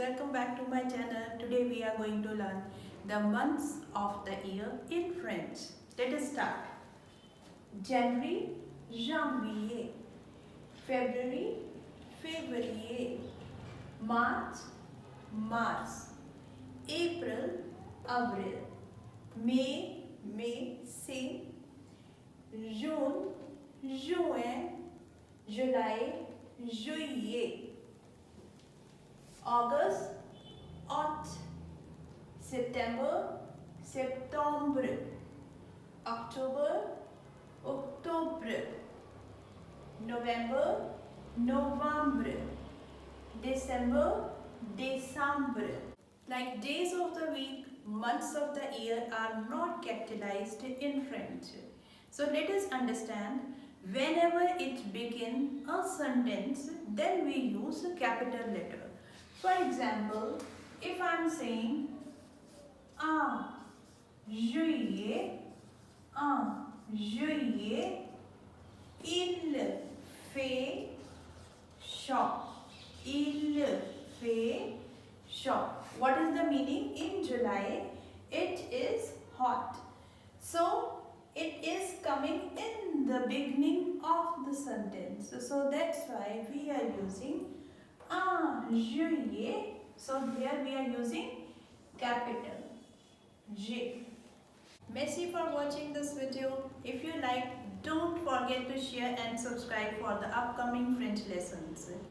welcome back to my channel. Today we are going to learn the months of the year in French. Let us start. January, janvier. February, février. March, mars. April, avril. May, mai. June, juin. July, juillet. August, août. September, septembre. October, octobre. November, novembre. December, décembre. Like days of the week, months of the year are not capitalized in French. So let us understand, whenever it begins a sentence, then we use a capital letter. For example, if I am saying en juillet, il fait chaud. Il fait chaud. What is the meaning? In July, it is hot. So, it is coming in the beginning of the sentence. So, that's why we are using en juillet. So, here we are using capital J. Merci for watching this video. If you like, don't forget to share and subscribe for the upcoming French lessons.